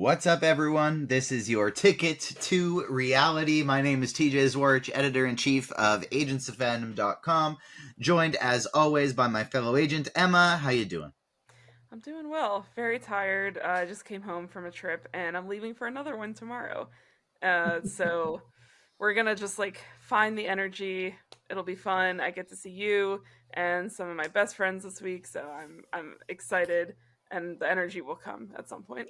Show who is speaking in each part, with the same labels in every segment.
Speaker 1: What's up, everyone? This is your Ticket to Reality. My name is TJ Zwarich, editor-in-chief of Agents Of Fandom.com, joined, as always, by my fellow agent, Emma. How you doing?
Speaker 2: I'm doing well. Very tired. I just came home from a trip and I'm leaving for another one tomorrow. So we're gonna just find the energy. It'll be fun. I get to see you and some of my best friends this week, so I'm excited and the energy will come at some point.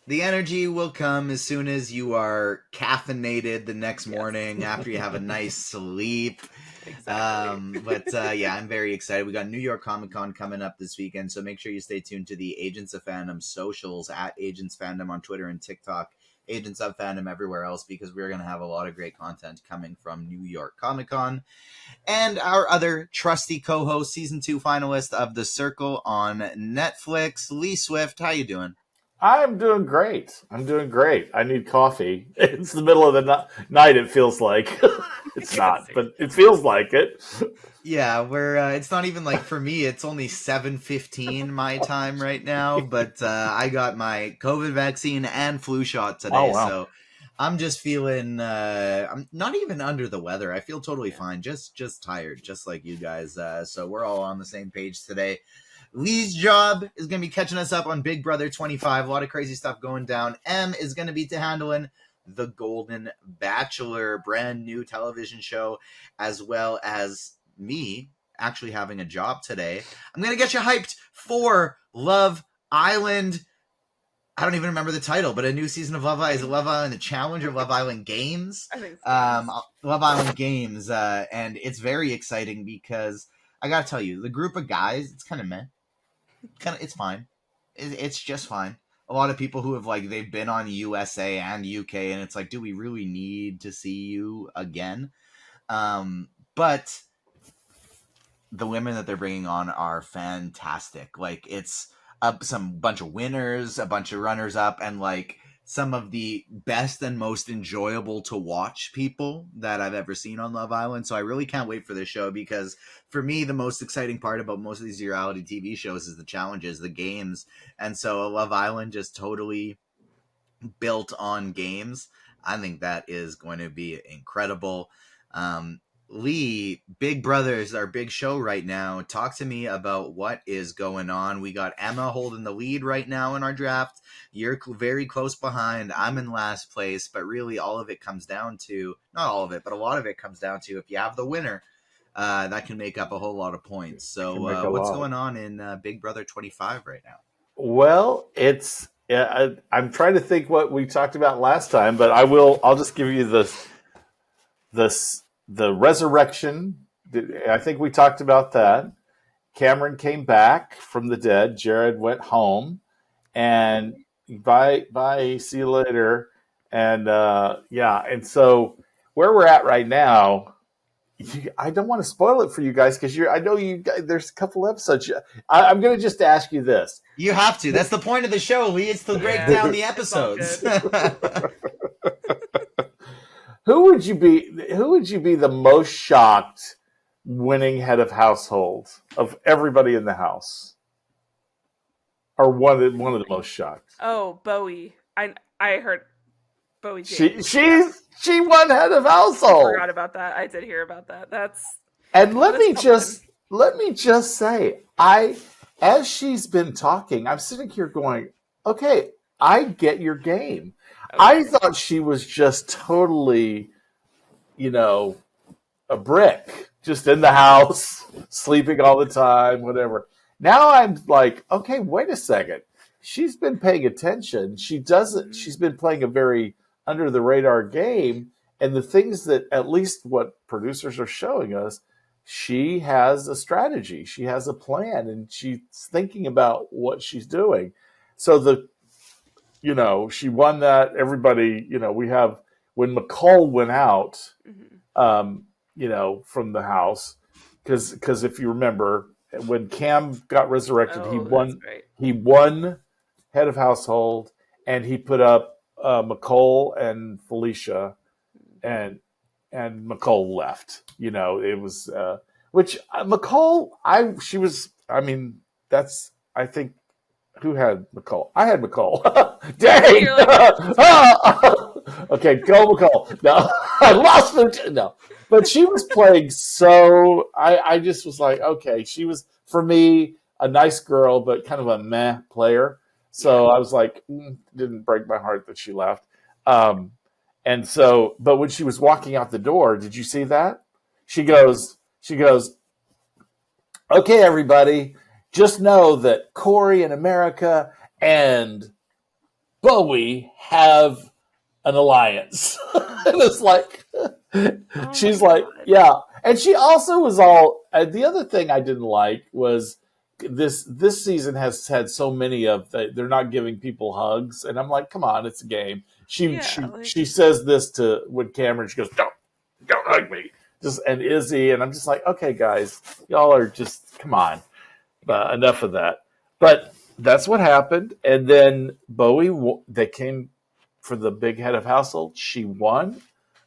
Speaker 1: The energy will come as soon as you are caffeinated the next
Speaker 2: Yes.
Speaker 1: morning after you have a nice sleep.
Speaker 2: Exactly.
Speaker 1: Yeah, I'm very excited. We got New York Comic Con coming up this weekend, so make sure you stay tuned to the Agents of Fandom socials at Agents Fandom on Twitter and TikTok, Agents of Fandom everywhere else, because we're going to have a lot of great content coming from New York Comic Con. And our other trusty co-host, season 2 finalist of The Circle on Netflix, Lee Swift. How you doing?
Speaker 3: I'm doing great. I need coffee. It's the middle of the night, it feels like. It's
Speaker 2: Yes,
Speaker 3: not, but it feels like it.
Speaker 1: Yeah, we're it's not even like, for me it's only 7:15 my time right now, but I got my COVID vaccine and flu shot
Speaker 3: Oh,
Speaker 1: today,
Speaker 3: wow.
Speaker 1: so I'm just feeling I'm not even under the weather. I feel totally
Speaker 2: yeah.
Speaker 1: fine, just tired, just like you guys. So we're all on the same page today. Lee's job is going to be catching us up on Big Brother 25. A lot of crazy stuff going down. M is going to be handling the Golden Bachelor, brand new television show, as well as me actually having a job today. I'm going to get you hyped for Love Island. I don't even remember the title, but a new season of Love Island. Is it Love Island The Challenge or Love Island Games?
Speaker 2: I think it's games.
Speaker 1: Love Island Games. And it's very exciting because I got to tell you, the group of guys, it's kind of meh. It's fine. It's just fine. A lot of people who have they've been on USA and UK, and it's like, do we really need to see you again? But the women that they're bringing on are fantastic. It's some bunch of winners, a bunch of runners up, and some of the best and most enjoyable to watch people that I've ever seen on Love Island. So I really can't wait for this show, because for me, the most exciting part about most of these reality TV shows is the challenges, the games. And so Love Island just totally built on games. I think that is going to be incredible. Um, Lee, Big Brother is our big show right now. Talk to me about what is going on. We got Emma holding the lead right now in our draft. You're very close behind. I'm in last place, but really all of it comes down to, not all of it, but a lot of it comes down to, if you have the winner, that can make up a whole lot of points.
Speaker 3: It can make
Speaker 1: So
Speaker 3: a
Speaker 1: what's
Speaker 3: lot.
Speaker 1: going on in Big Brother 25 right now?
Speaker 3: Well, it's. I'm trying to think what we talked about last time, but I'll just give you the resurrection. I think we talked about that. Cameron came back from the dead. Jared went home, and bye, see you later. And yeah, and so where we're at right now, I don't want to spoil it for you guys because I know you guys, there's a couple episodes. I'm going to just ask you this:
Speaker 1: You have to. That's the point of the show, Lee. It's to break
Speaker 2: Yeah,
Speaker 1: down the
Speaker 2: it's all
Speaker 1: episodes.
Speaker 2: good.
Speaker 3: Who would you be the most shocked winning head of household of everybody in the house, or one of the most shocked?
Speaker 2: Oh, Bowie. I heard Bowie
Speaker 3: She
Speaker 2: James. Yeah.
Speaker 3: she's she won head of
Speaker 2: I forgot
Speaker 3: household.
Speaker 2: about that. I did hear about that.
Speaker 3: And
Speaker 2: That is something.
Speaker 3: let me just say, I as she's been talking, I'm sitting here going, okay, I get your game. I
Speaker 2: Okay.
Speaker 3: thought she was just totally, you know, a brick, just in the house, sleeping all the time, whatever. Now I'm like, okay, wait a second. She's been paying attention.
Speaker 2: Mhm.
Speaker 3: She's been playing a very under the radar game. And the things that, at least what producers are showing us, she has a strategy. She has a plan, and she's thinking about what she's doing. So she won that. Everybody, we have, when McCall went out,
Speaker 2: Mhm.
Speaker 3: um, from the house. Because if you remember, when Cam got resurrected, he
Speaker 2: Oh, that's
Speaker 3: won.
Speaker 2: right.
Speaker 3: He won head of household, and he put up McCole and Felicia,
Speaker 2: Mhm.
Speaker 3: and McCole left. It was which McCole. I she was. I mean, that's, I think, Who had McCall? I had McCall. Dang!
Speaker 2: You're like,
Speaker 3: Okay, go McCall. No, I lost the no. But she was playing so. I just was like, okay, she was for me a nice girl, but kind of a meh player.
Speaker 2: yeah,
Speaker 3: So I was like, didn't break my heart that she left. Um, and so, but when she was walking out the door, did you see that? She goes, okay, everybody, just know that Corey in America and Bowie have an alliance. And it's like,
Speaker 2: oh my
Speaker 3: she's like,
Speaker 2: god,
Speaker 3: yeah. And she also was all, the other thing I didn't like was this season has had so many of they're not giving people hugs. And I'm like, come on, it's a game. She,
Speaker 2: yeah,
Speaker 3: she,
Speaker 2: like
Speaker 3: she says this to when Cameron, she goes, don't hug me. Just, and Izzy, and I'm just like, okay, guys, y'all are just, come on.
Speaker 2: yeah,
Speaker 3: Enough of that. But that's what happened. And then Bowie, they came for the big head of household. She won.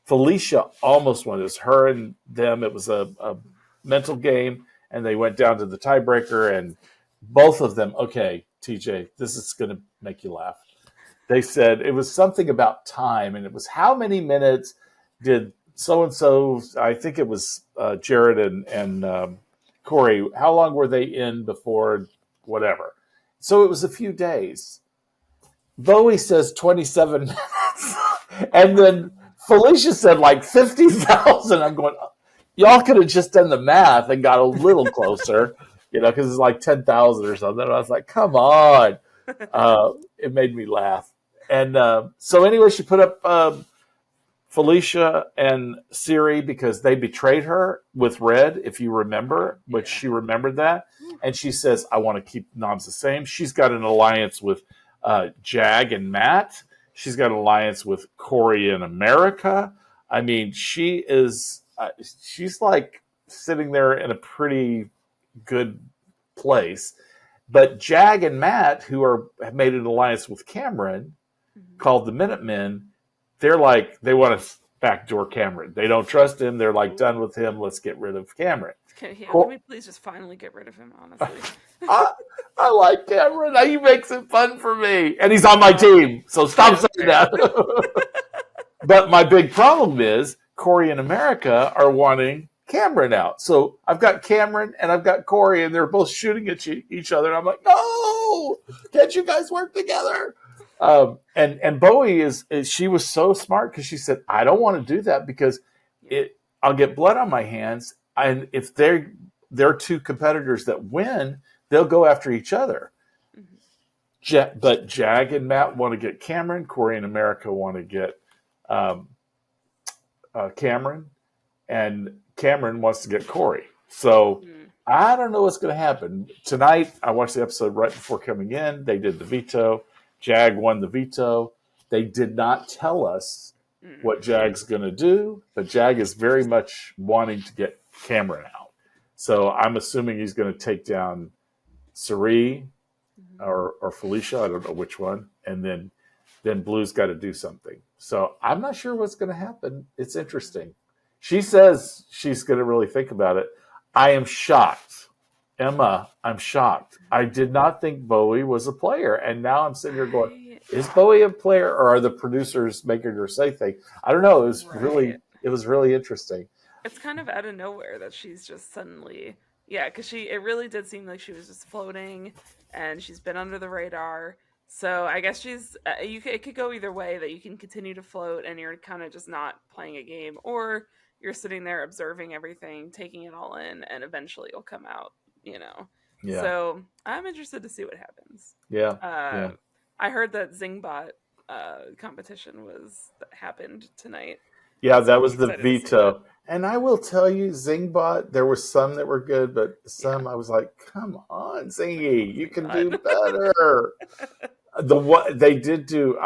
Speaker 3: Felicia almost won. It was her and them. It was a mental game, and they went down to the tiebreaker. And both of them, okay, TJ, this is going to make you laugh. They said it was something about time, and it was how many minutes did so and so? I think it was Jared and Corey. How long were they in before whatever? So it was a few days. Bowie says 27 minutes,
Speaker 2: oh
Speaker 3: and
Speaker 2: my
Speaker 3: then Felicia said like 50,000. I'm going, y'all could have just done the math and got a little closer, because it's like 10,000 or something. And I was like, come on.
Speaker 2: god,
Speaker 3: It made me laugh. And so anyway, she put up Felicia and Siri because they betrayed her with Red, if you remember, which
Speaker 2: yeah,
Speaker 3: she remembered that. And she says, I want to keep knobs the same. She's got an alliance with Jag and Matt. She's got an alliance with Corey in America. I mean, she's like sitting there in a pretty good place. But Jag and Matt, who have made an alliance with Cameron,
Speaker 2: mhm.
Speaker 3: called the Minutemen, they're like, they want to backdoor Cameron. They don't trust him. They're like, done with him. Let's get rid of Cameron.
Speaker 2: Can we please just finally get rid of him? Honestly,
Speaker 3: I, I like Cameron. He makes it fun for me. And he's on my
Speaker 2: oh,
Speaker 3: team. So stop
Speaker 2: that's
Speaker 3: saying
Speaker 2: great.
Speaker 3: that. But my big problem is Corey and America are wanting Cameron out. So I've got Cameron and I've got Corey, and they're both shooting at each other. And I'm like, no, can't you guys work together? And Bowie she was so smart because she said, I don't want to do that because
Speaker 2: Yeah,
Speaker 3: I'll get blood on my hands. And if they're two competitors that win, they'll go after each other.
Speaker 2: mhm.
Speaker 3: But Jag and Matt want to get Cameron. Corey and America want to get um, Cameron, and Cameron wants to get Corey. So
Speaker 2: Mm.
Speaker 3: I don't know what's going to happen. Tonight, I watched the episode right before coming in. They did the veto. Jag won the veto. They did not tell us
Speaker 2: Mm.
Speaker 3: what Jag's going to do, but Jag is very much wanting to get Cameron out. So I'm assuming he's going to take down Sari
Speaker 2: Mhm.
Speaker 3: or Felicia. I don't know which one. And then Blue's got to do something. So I'm not sure what's going to happen. It's interesting. She says she's going to really think about it. I am shocked. Emma, I'm shocked. I did not think Bowie was a player. And now I'm sitting here going,
Speaker 2: I
Speaker 3: is Bowie a player, or are the producers making her say things? I don't know.
Speaker 2: right.
Speaker 3: It was really interesting.
Speaker 2: It's kind of out of nowhere that she's just suddenly, yeah, because it really did seem like she was just floating, and she's been under the radar. So I guess it could go either way, that you can continue to float and you're kind of just not playing a game, or you're sitting there observing everything, taking it all in, and eventually you'll come out, you know.
Speaker 3: Yeah.
Speaker 2: So I'm interested to see what happens.
Speaker 3: Yeah.
Speaker 2: Uh,
Speaker 3: Yeah.
Speaker 2: I heard that Zingbot competition happened tonight,
Speaker 3: Yeah, that
Speaker 2: so I'm
Speaker 3: was the
Speaker 2: excited to see that.
Speaker 3: veto. And I will tell you, Zingbot, there were some that were good, but
Speaker 2: Yeah,
Speaker 3: some I was like, come on, Zingy, you can
Speaker 2: Zingbot.
Speaker 3: do better. The what they did do,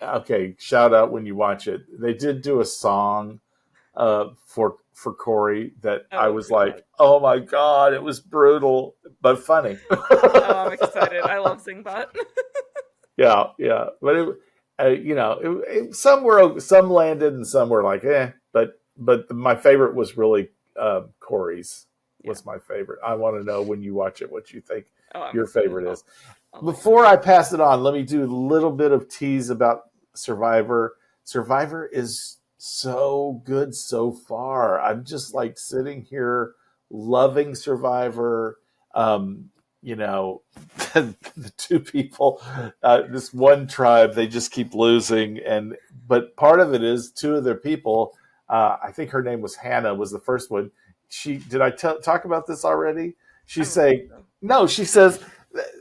Speaker 3: okay, shout out when you watch it. They did do a song for Corey that I
Speaker 2: Oh,
Speaker 3: was
Speaker 2: God.
Speaker 3: like, oh my God, it was brutal, but funny.
Speaker 2: Oh, I'm excited. I love Zingbot.
Speaker 3: Yeah. But some landed and some were like, eh. But my favorite was really Corey's
Speaker 2: Yeah.
Speaker 3: was my favorite. I want to know when you watch it what you think
Speaker 2: Oh, I'm
Speaker 3: your
Speaker 2: excited.
Speaker 3: favorite is.
Speaker 2: Oh my
Speaker 3: Before
Speaker 2: gosh.
Speaker 3: I pass it on, let me do a little bit of tease about Survivor. Survivor is so good so far. I'm just like sitting here loving Survivor. Um, you know, the two people, this one tribe, they just keep losing, and but part of it is two of their people. I think her name was Hannah. Was the first one. She did I talk about this already?
Speaker 2: I
Speaker 3: She's
Speaker 2: don't think
Speaker 3: saying
Speaker 2: so.
Speaker 3: no. She says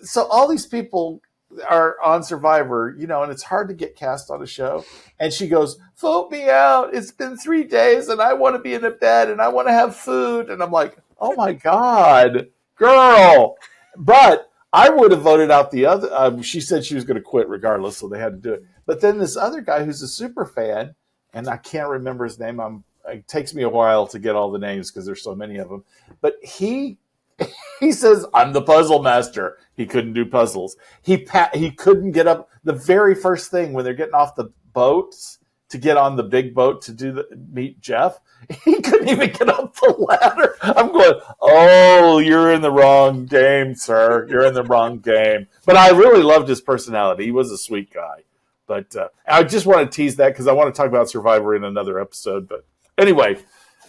Speaker 3: so all these people are on Survivor, and it's hard to get cast on a show. And she goes, "Vote me out. It's been 3 days, and I want to be in a bed, and I want to have food." And I'm like, "Oh my god, girl!" But I would have voted out the other. She said she was going to quit regardless, so they had to do it. But then this other guy who's a super fan, and I can't remember his name. It takes me a while to get all the names because there's so many of them. But he says, "I'm the puzzle master." He couldn't do puzzles. He couldn't get up the very first thing when they're getting off the boats to get on the big boat to meet Jeff. He couldn't even get up the ladder. I'm going, "Oh, you're in the wrong game, sir. You're in the wrong game." But I really loved his personality. He was a sweet guy. But I just want to tease that because I want to talk about Survivor in another episode. But anyway,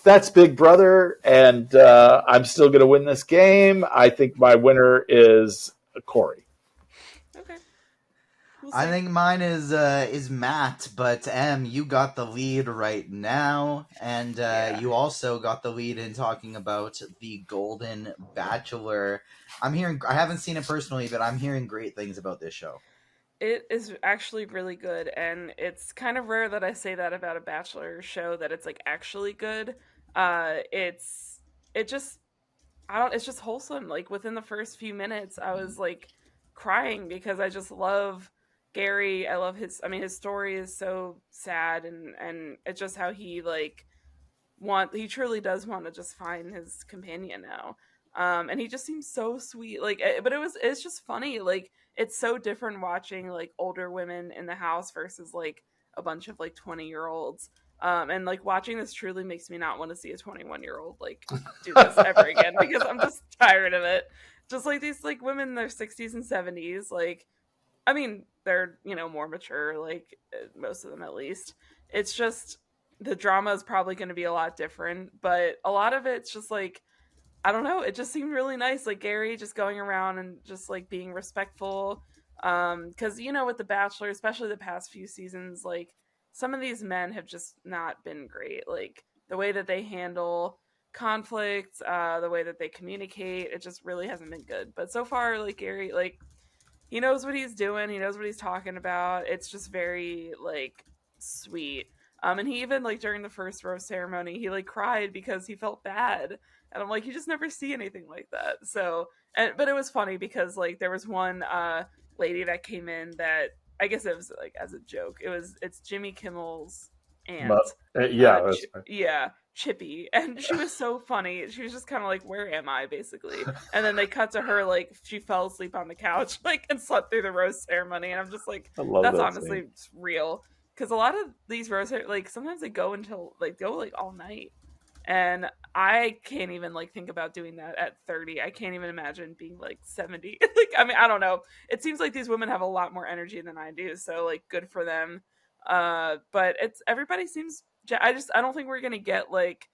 Speaker 3: that's Big Brother, and I'm still going to win this game. I think my winner is Corey.
Speaker 2: Okay. We'll
Speaker 1: I
Speaker 2: see.
Speaker 1: think mine is Matt, but you got the lead right now, and
Speaker 2: Yeah.
Speaker 1: you also got the lead in talking about the Golden Bachelor. I haven't seen it personally, but I'm hearing great things about this show.
Speaker 2: It is actually really good, and it's kind of rare that I say that about a Bachelor show that it's like actually good. It's it just I don't it's just wholesome. Like within the first few minutes, I was like crying because I just love Gary. I love his story is so sad, and it's just how he like he truly does want to just find his companion now. And he just seems so sweet. Like but it's just funny. Like it's so different watching like older women in the house versus like a bunch of like 20-year-olds. And like watching this truly makes me not want to see a 21-year-old like do this ever again because I'm just tired of it. Just like these like women in their 60s and 70s, like I mean, they're, more mature, like most of them at least. It's just the drama is probably going to be a lot different, but a lot of it's just like I don't know, it just seemed really nice like Gary just going around and just like being respectful cuz with the Bachelor, especially the past few seasons, like some of these men have just not been great. Like the way that they handle conflict, the way that they communicate, it just really hasn't been good. But so far like Gary like he knows what he's doing. He knows what he's talking about. It's just very like sweet. And he even like during the first rose ceremony, he like cried because he felt bad. And I'm like, you just never see anything like that. So, but it was funny because like there was one lady that came in that I guess it was like as a joke. It's Jimmy Kimmel's aunt.
Speaker 3: Yeah, that's right.
Speaker 2: Yeah, Chippy, and she was so funny. She was just kind of like, "Where am I?" basically. And then they cut to her like she fell asleep on the couch, like and slept through the rose ceremony. And I'm just like,
Speaker 3: I love
Speaker 2: that's
Speaker 3: that scene.
Speaker 2: honestly real because a lot of these like sometimes they go until like go like all night, and I can't even like think about doing that at 30. I can't even imagine being like 70. Like I mean, I don't know. It seems like these women have a lot more energy than I do, so like good for them. But it's everybody seems I don't think we're going to get like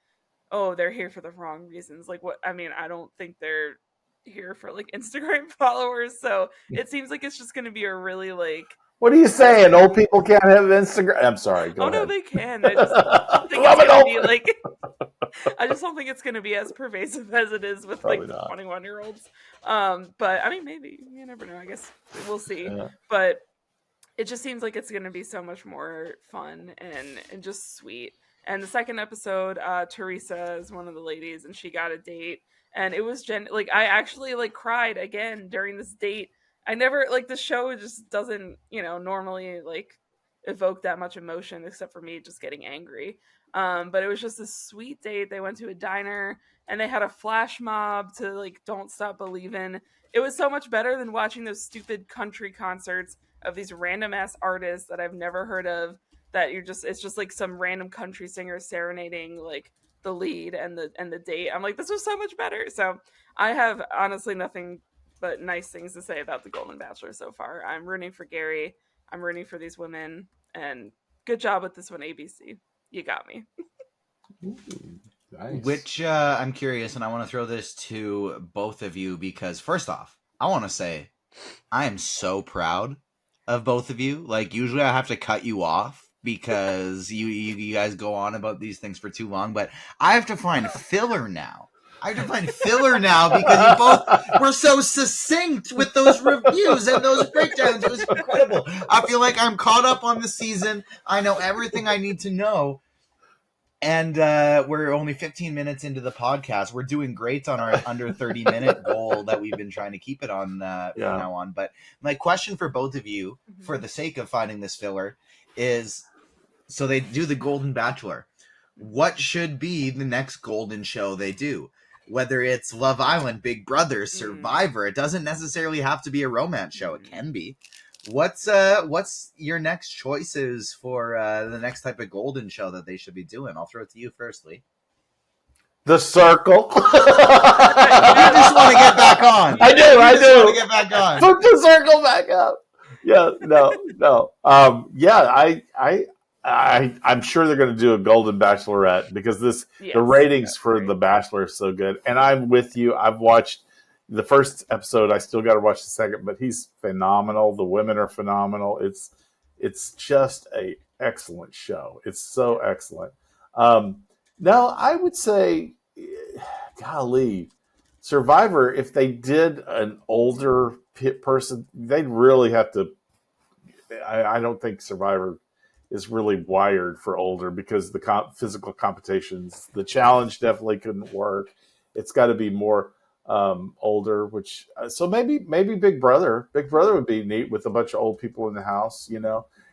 Speaker 2: oh, they're here for the wrong reasons. Like what I mean, I don't think they're here for like Instagram followers. So it seems like it's just going to be a really like
Speaker 3: What are you
Speaker 2: nice
Speaker 3: saying? Old
Speaker 2: group.
Speaker 3: people can't have Instagram. I'm sorry.
Speaker 2: Oh
Speaker 3: Go
Speaker 2: no,
Speaker 3: ahead.
Speaker 2: they can. I just don't think it's
Speaker 3: Love it
Speaker 2: going to be
Speaker 3: open.
Speaker 2: like I just don't think it's going to be as pervasive as it is with like
Speaker 3: Probably not.
Speaker 2: 21-year-olds. But I mean maybe you never know. I guess we'll see.
Speaker 3: Yeah.
Speaker 2: But it just seems like it's going to be so much more fun and just sweet. And the second episode, Teresa is one of the ladies, and she got a date, and it was like I actually like cried again during this date. I never like the show just doesn't normally like evoke that much emotion except for me just getting angry. But it was just a sweet date. They went to a diner and they had a flash mob to like "Don't Stop Believin'." It was so much better than watching those stupid country concerts of these random ass artists that I've never heard of that it's just like some random country singer serenading like the lead and the date. I'm like this was so much better. So I have honestly nothing but nice things to say about the Golden Bachelor so far. I'm rooting for Gary. I'm rooting for these women, and good job with this one, ABC. You got me.
Speaker 3: Ooh, nice.
Speaker 1: Which I'm curious, and I want to throw this to both of you because first off, I want to say I am so proud of both of you. Like usually I have to cut you off because you guys go on about these things for too long, but I have to find filler now. I have to find filler now because you both were so succinct with those reviews and those breakdowns. It was incredible. I feel like I'm caught up on the season. I know everything I need to know. And we're only 15 minutes into the podcast. We're doing great on our under 30-minute goal that we've been trying to keep it on from now on. But my question for both of you, for the sake of finding this filler, is so they do the Golden Bachelor. What should be the next Golden show they do? Whether it's Love Island, Big Brother, Survivor, it doesn't necessarily have to be a romance show. It can be. What's your next choices for the next type of Golden show that they should be doing? I'll throw it to you firstly.
Speaker 3: The Circle.
Speaker 1: You just want to get back on.
Speaker 3: I do.
Speaker 1: Want to get back on.
Speaker 3: Put the Circle back up. Yeah, no. I'm sure they're going to do a Golden Bachelorette because the ratings for The Bachelor are so good. And I'm with you. I've watched the first episode. I still got to watch the second, but he's phenomenal. The women are phenomenal. It's just a excellent show. It's so excellent. Now I would say, golly, Survivor. If they did an older person, they'd really have to. I don't think Survivor is really wired for older because the physical competitions, the challenge definitely couldn't work. It's got to be more older, which so maybe Big Brother would be neat with a bunch of old people in the house,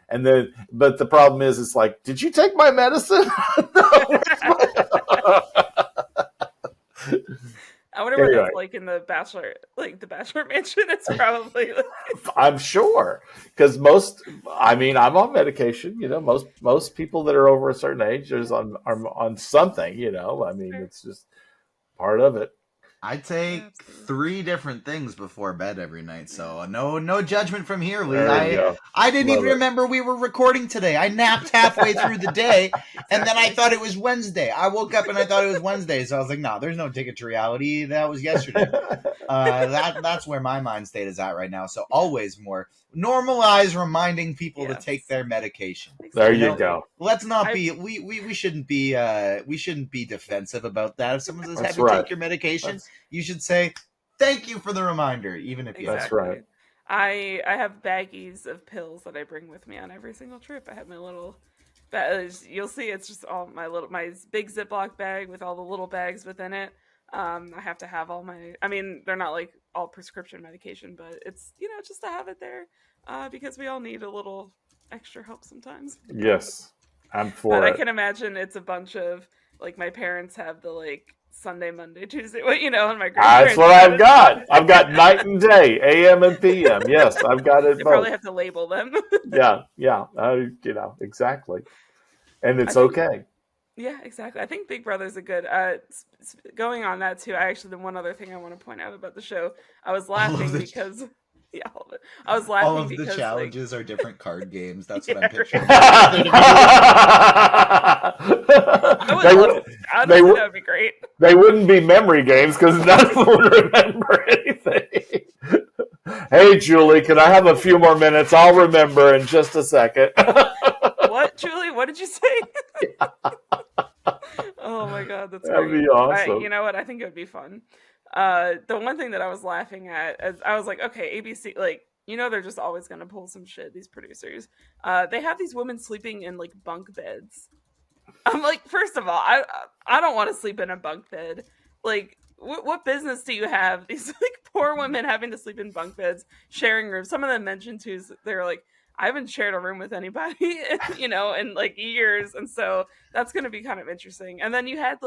Speaker 3: and then but the problem is it's like, did you take my medicine?
Speaker 2: I wonder what that's like in the Bachelor mansion. It's probably
Speaker 3: I'm sure, because I'm on medication. Most people that are over a certain age are on something. It's just part of it.
Speaker 1: I take 3 different things before bed every night, so no judgment from here, Lee. I didn't even remember we were recording today. I napped halfway through the day, and then I thought it was Wednesday. I woke up and I thought it was Wednesday, so I was like, no, there's no Ticket to Reality. That was yesterday. That's where my mind state is at right now. So always more normalize reminding people to take their medication.
Speaker 3: There you go.
Speaker 1: Let's not be we shouldn't be defensive about that. If someone says have you take your medication, you should say thank you for the reminder, even if you
Speaker 3: That's right.
Speaker 2: I have baggies of pills that I bring with me on every single trip. I have my little you'll see it's just all my big Ziploc bag with all the little bags within it. I have to have all they're not like all prescription medication, but it's just to have it there because we all need a little extra help sometimes.
Speaker 3: Yes, I'm for
Speaker 2: but
Speaker 3: it.
Speaker 2: I can imagine it's a bunch of like my parents have the Sunday, Monday, Tuesday, and my grandparents.
Speaker 3: That's what I've got. I've got night and day, AM and PM. Yes, I've got it.
Speaker 2: You
Speaker 3: both.
Speaker 2: Probably have to label them.
Speaker 3: Yeah. Exactly, and it's okay.
Speaker 2: Yeah, exactly. I think Big Brother's a good. Going on that too, the one other thing I want to point out about the show, I was laughing because all of it. I was laughing
Speaker 1: all of
Speaker 2: because
Speaker 1: the challenges are different card games. That's what I'm picturing.
Speaker 2: Honestly, that would be great.
Speaker 3: They wouldn't be memory games because none of them would remember anything. Hey, Julie, can I have a few more minutes? I'll remember in just a second.
Speaker 2: What, Julie? What did you say? Oh my God,
Speaker 3: that'd be awesome.
Speaker 2: You know what? I think it would be fun. The one thing that I was laughing at, as I was like, okay, ABC, they're just always gonna pull some shit. These producers, they have these women sleeping in bunk beds. I'm like, first of all, I don't want to sleep in a bunk bed. What business do you have? These poor women having to sleep in bunk beds, sharing rooms. Some of them mentioned too, they're like, I haven't shared a room with anybody, in years, and so that's going to be kind of interesting. And then you had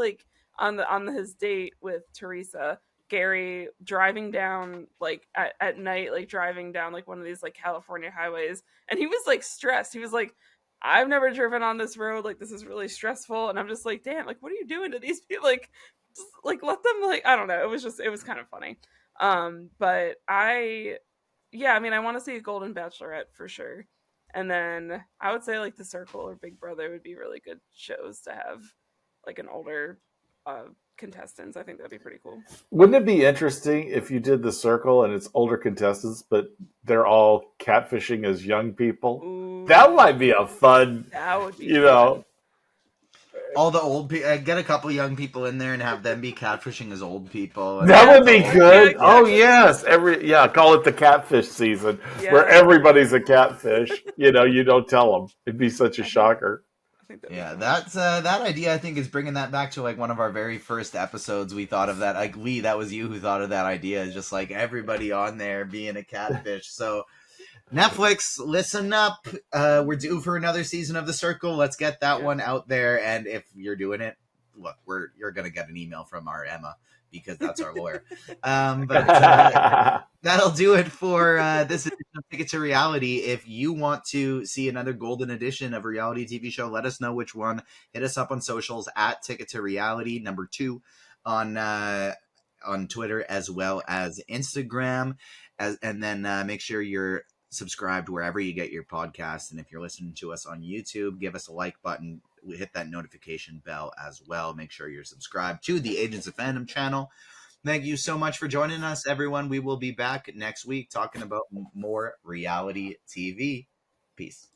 Speaker 2: on his date with Teresa, Gary driving down at night, driving down one of these California highways, and he was stressed. He was like, I've never driven on this road. This is really stressful, and I'm just like, damn, what are you doing to these people? Just, let them I don't know. It was kind of funny. But I mean, I want to see a Golden Bachelorette for sure. And then I would say like The Circle or Big Brother would be really good shows to have like an older uh, contestants. I think that'd be pretty cool.
Speaker 3: Wouldn't it be interesting if you did The Circle and it's older contestants, but they're all catfishing as young people? That
Speaker 2: Ooh,
Speaker 3: might be a fun,
Speaker 2: that would be
Speaker 3: you
Speaker 2: fun.
Speaker 3: know.
Speaker 1: All the old people, get a couple young people in there and have them be catfishing as old people, and
Speaker 3: That
Speaker 1: then
Speaker 2: Yeah,
Speaker 3: would be
Speaker 2: yeah,
Speaker 3: good. Oh
Speaker 2: exactly.
Speaker 3: yes, call it the catfish season, where
Speaker 2: Yeah,
Speaker 3: everybody's a catfish. You don't tell them. It'd be such a
Speaker 2: I think
Speaker 3: shocker.
Speaker 2: that'd be
Speaker 1: yeah,
Speaker 2: fun.
Speaker 1: that's that idea. I think is bringing that back to like one of our very first episodes. We thought of that. Like Lee, that was you who thought of that idea. Is just like everybody on there being a catfish. So Netflix, listen up. We're due for another season of The Circle. Let's get that
Speaker 2: Yeah.
Speaker 1: one out there. And if you're doing it, look, you're gonna get an email from our Emma because that's our lawyer. But that'll do it for this edition of Ticket to Reality. If you want to see another golden edition of a reality TV show, let us know which one. Hit us up on socials at Ticket to Reality #2 on Twitter as well as Instagram. And then make sure you're subscribed wherever you get your podcasts. And if you're listening to us on YouTube, give us a like button. Hit that notification bell as well. Make sure you're subscribed to the Agents of Fandom channel. Thank you so much for joining us, everyone. We will be back next week talking about more reality TV. Peace.